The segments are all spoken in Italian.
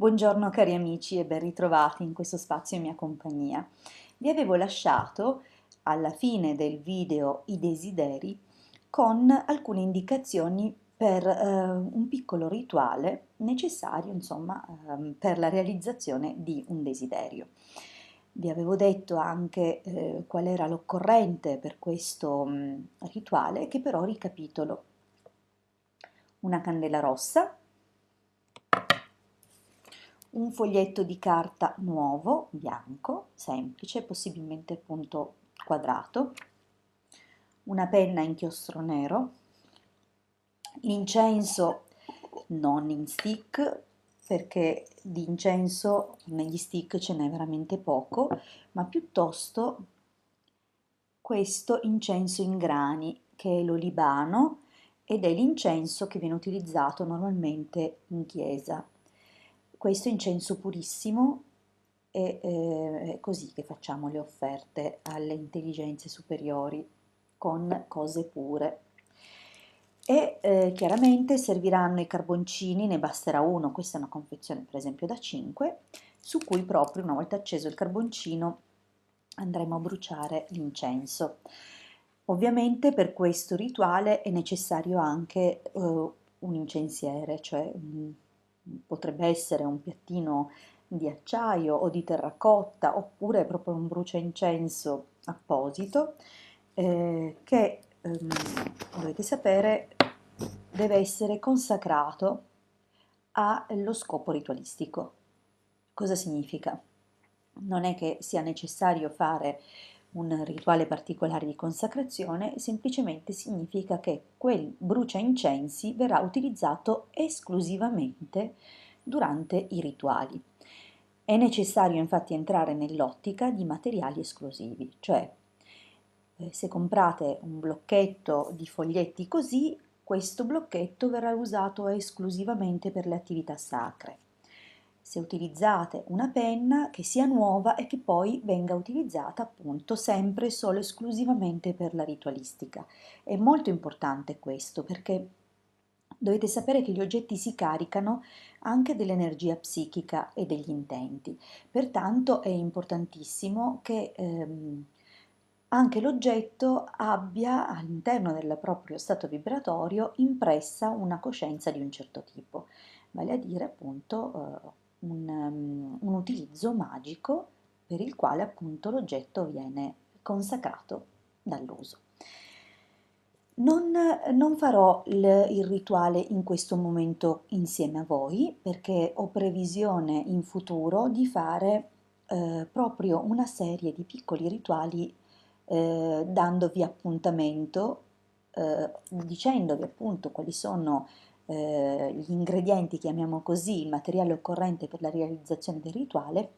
Buongiorno cari amici e ben ritrovati in questo spazio in mia compagnia. Vi avevo lasciato alla fine del video i desideri con alcune indicazioni per un piccolo rituale necessario, insomma, per la realizzazione di un desiderio. Vi avevo detto anche qual era l'occorrente per questo rituale, che però ricapitolo. Una candela rossa, un foglietto di carta nuovo, bianco, semplice, possibilmente appunto quadrato, una penna a inchiostro nero, l'incenso non in stick, perché di incenso negli stick ce n'è veramente poco, ma piuttosto questo incenso in grani, che è l'olibano, ed è l'incenso che viene utilizzato normalmente in chiesa. Questo incenso purissimo è così che facciamo le offerte alle intelligenze superiori, con cose pure. E chiaramente serviranno i carboncini, ne basterà uno, questa è una confezione per esempio da 5, su cui proprio una volta acceso il carboncino andremo a bruciare l'incenso. Ovviamente per questo rituale è necessario anche un incensiere, cioè potrebbe essere un piattino di acciaio o di terracotta oppure proprio un bruciaincenso apposito che dovete sapere deve essere consacrato allo scopo ritualistico. Cosa significa? Non è che sia necessario fare un rituale particolare di consacrazione, semplicemente significa che quel bruciaincensi verrà utilizzato esclusivamente durante i rituali. È necessario infatti entrare nell'ottica di materiali esclusivi, cioè se comprate un blocchetto di foglietti così, questo blocchetto verrà usato esclusivamente per le attività sacre. Se utilizzate una penna che sia nuova e che poi venga utilizzata appunto sempre solo esclusivamente per la ritualistica. È molto importante questo perché dovete sapere che gli oggetti si caricano anche dell'energia psichica e degli intenti. Pertanto è importantissimo che anche l'oggetto abbia all'interno del proprio stato vibratorio impressa una coscienza di un certo tipo, vale a dire appunto un utilizzo magico per il quale appunto l'oggetto viene consacrato dall'uso. Non farò il rituale in questo momento insieme a voi perché ho previsione in futuro di fare proprio una serie di piccoli rituali dandovi appuntamento, dicendovi appunto quali sono gli ingredienti, chiamiamo così, il materiale occorrente per la realizzazione del rituale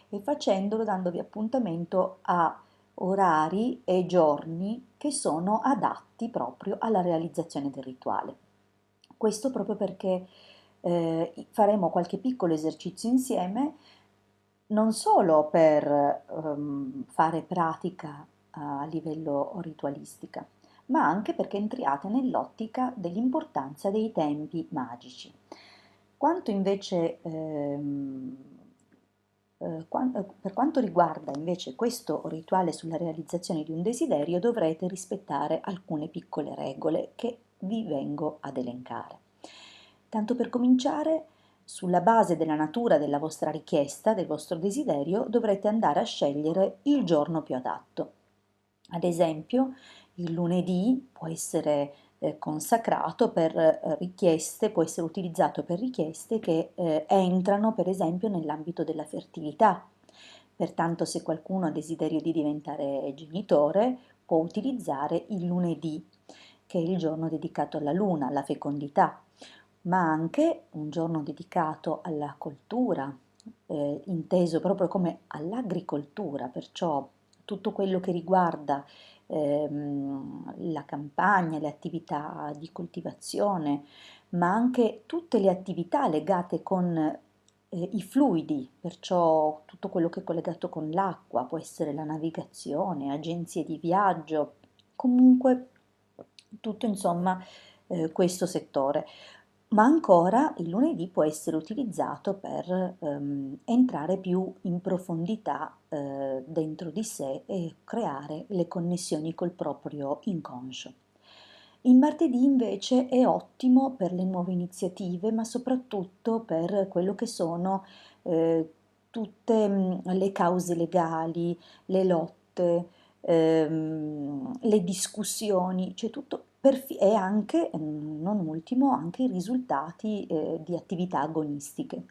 e facendolo dandovi appuntamento a orari e giorni che sono adatti proprio alla realizzazione del rituale. Questo proprio perché faremo qualche piccolo esercizio insieme, non solo per fare pratica a livello ritualistica, ma anche perché entriate nell'ottica dell'importanza dei tempi magici. Quanto invece per quanto riguarda invece questo rituale sulla realizzazione di un desiderio, dovrete rispettare alcune piccole regole che vi vengo ad elencare. Tanto per cominciare, sulla base della natura della vostra richiesta, del vostro desiderio, dovrete andare a scegliere il giorno più adatto. Ad esempio, il lunedì può essere consacrato per richieste, può essere utilizzato per richieste che entrano per esempio nell'ambito della fertilità. Pertanto se qualcuno ha desiderio di diventare genitore può utilizzare il lunedì, che è il giorno dedicato alla luna, alla fecondità, ma anche un giorno dedicato alla coltura, inteso proprio come all'agricoltura, perciò tutto quello che riguarda la campagna, le attività di coltivazione, ma anche tutte le attività legate con i fluidi, perciò tutto quello che è collegato con l'acqua, può essere la navigazione, agenzie di viaggio, comunque tutto insomma questo settore. ma ancora il lunedì può essere utilizzato per entrare più in profondità dentro di sé e creare le connessioni col proprio inconscio. Il martedì invece è ottimo per le nuove iniziative, ma soprattutto per quello che sono eh, tutte le cause legali, le lotte, le discussioni, cioè tutto e anche, non ultimo, anche i risultati di attività agonistiche.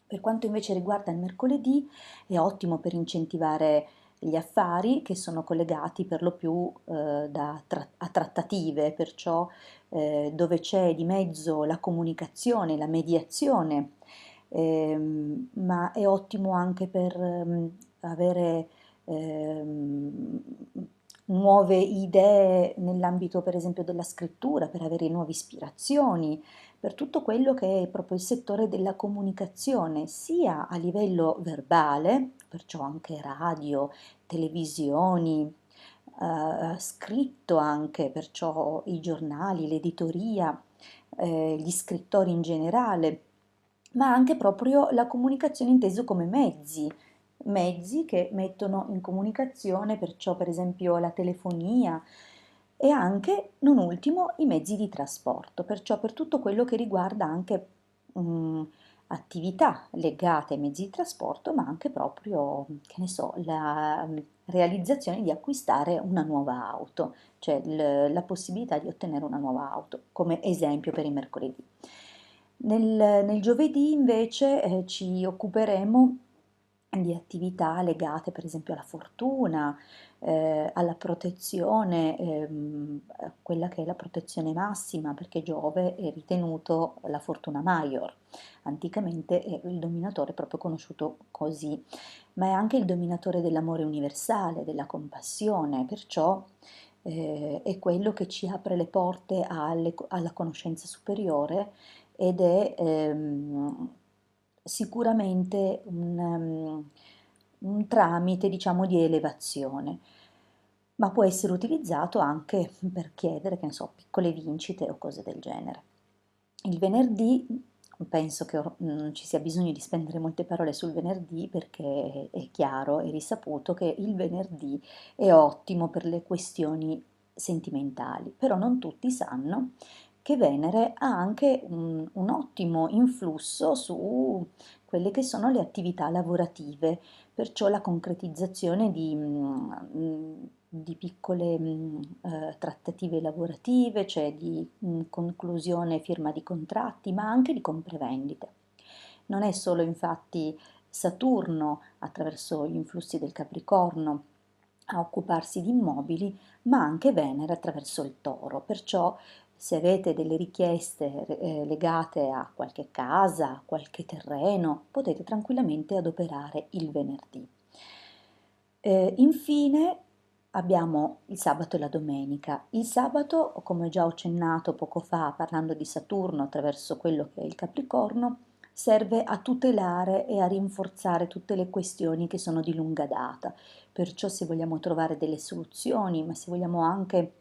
Per quanto invece riguarda il mercoledì, è ottimo per incentivare gli affari che sono collegati per lo più a trattative, perciò dove c'è di mezzo la comunicazione, la mediazione, ma è ottimo anche per avere ehm, nuove idee nell'ambito per esempio della scrittura, per avere nuove ispirazioni, per tutto quello che è proprio il settore della comunicazione, sia a livello verbale, perciò anche radio, televisioni, scritto anche, perciò i giornali, l'editoria, gli scrittori in generale, ma anche proprio la comunicazione inteso come mezzi che mettono in comunicazione, perciò per esempio la telefonia e anche, non ultimo, i mezzi di trasporto, perciò per tutto quello che riguarda anche attività legate ai mezzi di trasporto, ma anche proprio, che ne so, la realizzazione di acquistare una nuova auto, cioè la possibilità di ottenere una nuova auto, come esempio per il mercoledì. Nel giovedì invece ci occuperemo di attività legate per esempio alla fortuna, alla protezione, quella che è la protezione massima, perché Giove è ritenuto la fortuna maior. Anticamente è il dominatore proprio conosciuto così, ma è anche il dominatore dell'amore universale, della compassione, perciò è quello che ci apre le porte alla conoscenza superiore ed è sicuramente un tramite, diciamo, di elevazione, ma può essere utilizzato anche per chiedere, che ne so, piccole vincite o cose del genere. Il venerdì, penso che non ci sia bisogno di spendere molte parole sul venerdì perché è chiaro e risaputo che il venerdì è ottimo per le questioni sentimentali, però non tutti sanno che Venere ha anche un ottimo influsso su quelle che sono le attività lavorative, perciò la concretizzazione di piccole trattative lavorative, cioè di conclusione e firma di contratti, ma anche di compravendite. Non è solo infatti Saturno, attraverso gli influssi del Capricorno, a occuparsi di immobili, ma anche Venere attraverso il Toro. Perciò se avete delle richieste legate a qualche casa, qualche terreno, potete tranquillamente adoperare il venerdì. Infine abbiamo il sabato e la domenica. Il sabato, come già ho accennato poco fa parlando di Saturno attraverso quello che è il Capricorno, serve a tutelare e a rinforzare tutte le questioni che sono di lunga data. Perciò se vogliamo trovare delle soluzioni, ma se vogliamo anche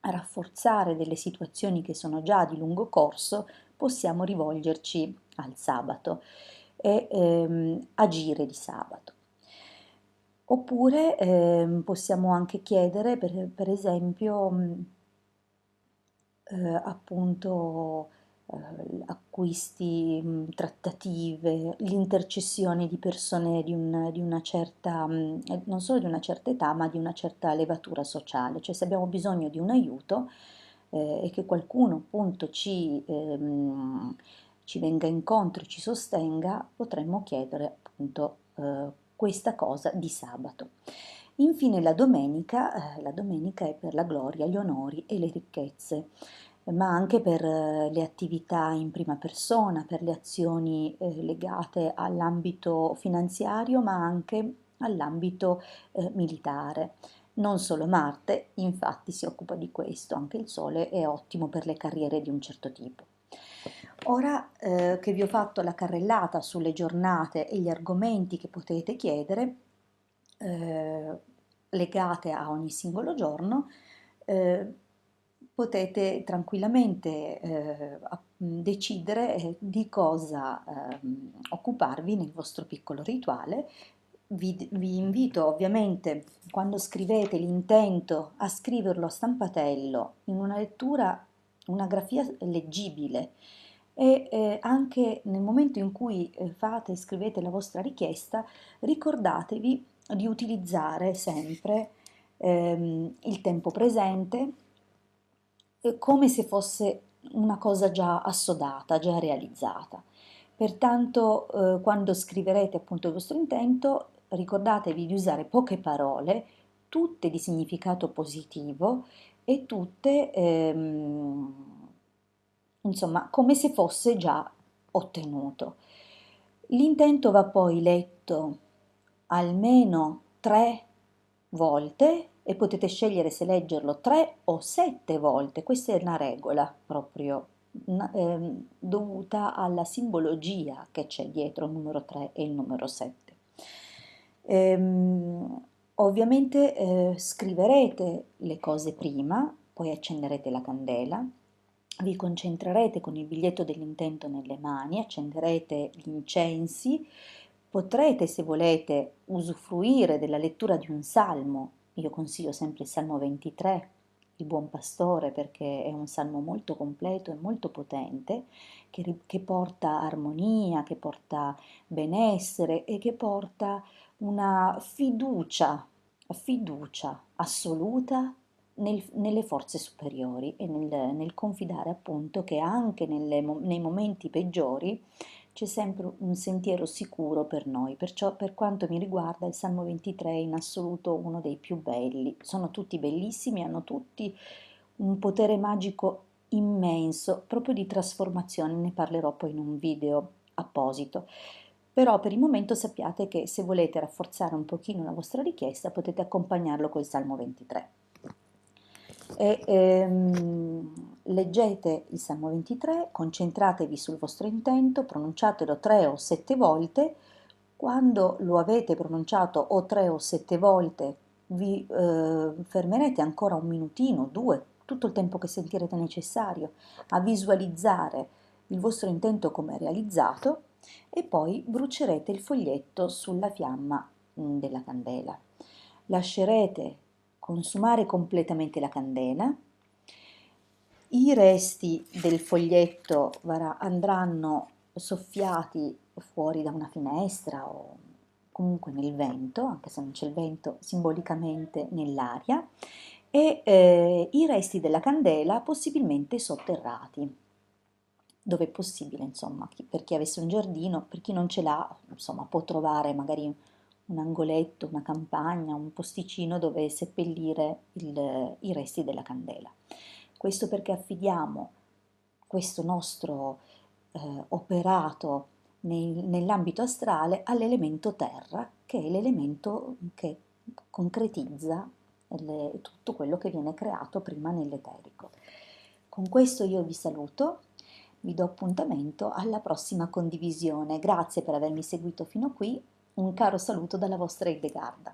rafforzare delle situazioni che sono già di lungo corso, possiamo rivolgerci al sabato e agire di sabato. Oppure possiamo anche chiedere, per esempio, appunto, acquisti, trattative, l'intercessione di persone di una certa, non solo di una certa età, ma di una certa levatura sociale. Cioè se abbiamo bisogno di un aiuto e che qualcuno appunto ci venga incontro, ci sostenga, potremmo chiedere appunto questa cosa di sabato. Infine la domenica è per la gloria, gli onori e le ricchezze, ma anche per le attività in prima persona, per le azioni legate all'ambito finanziario, ma anche all'ambito militare. Non solo Marte, infatti, si occupa di questo, anche il Sole è ottimo per le carriere di un certo tipo. Ora che vi ho fatto la carrellata sulle giornate e gli argomenti che potete chiedere, eh, legate a ogni singolo giorno, eh, potete tranquillamente decidere di cosa occuparvi nel vostro piccolo rituale. Vi invito ovviamente, quando scrivete l'intento, a scriverlo a stampatello in una lettura, una grafia leggibile, e anche nel momento in cui fate e scrivete la vostra richiesta, ricordatevi di utilizzare sempre il tempo presente, come se fosse una cosa già assodata, già realizzata. Pertanto, quando scriverete appunto il vostro intento, ricordatevi di usare poche parole, tutte di significato positivo e tutte, insomma, come se fosse già ottenuto. L'intento va poi letto almeno 3 volte e potete scegliere se leggerlo 3 o 7 volte. Questa è una regola proprio dovuta alla simbologia che c'è dietro il numero 3 e il numero 7. Ovviamente scriverete le cose prima, poi accenderete la candela, vi concentrerete con il biglietto dell'intento nelle mani, accenderete gli incensi, potrete, se volete, usufruire della lettura di un salmo. Io consiglio sempre il Salmo 23, il Buon Pastore, perché è un salmo molto completo e molto potente, che porta armonia, che porta benessere e che porta una fiducia assoluta nelle forze superiori e nel confidare appunto che anche nei momenti peggiori c'è sempre un sentiero sicuro per noi. Perciò, per quanto mi riguarda, il Salmo 23 è in assoluto uno dei più belli. Sono tutti bellissimi, hanno tutti un potere magico immenso, proprio di trasformazione. Ne parlerò poi in un video apposito. Però per il momento sappiate che se volete rafforzare un pochino la vostra richiesta potete accompagnarlo col Salmo 23. Leggete il Salmo 23, concentratevi sul vostro intento, pronunciatelo 3 o 7 volte. Quando lo avete pronunciato o 3 o 7 volte, vi fermerete ancora un minutino, due, tutto il tempo che sentirete necessario, a visualizzare il vostro intento come realizzato, e poi brucerete il foglietto sulla fiamma della candela. Lascerete consumare completamente la candela. I resti del foglietto andranno soffiati fuori da una finestra o comunque nel vento, anche se non c'è il vento, simbolicamente nell'aria, e i resti della candela possibilmente sotterrati, dove è possibile, insomma, per chi avesse un giardino, per chi non ce l'ha, insomma, può trovare magari un angoletto, una campagna, un posticino dove seppellire i resti della candela. Questo perché affidiamo questo nostro operato nell'ambito astrale all'elemento terra, che è l'elemento che concretizza tutto quello che viene creato prima nell'eterico. Con questo io vi saluto, vi do appuntamento alla prossima condivisione. Grazie per avermi seguito fino qui, un caro saluto dalla vostra Hildegarda.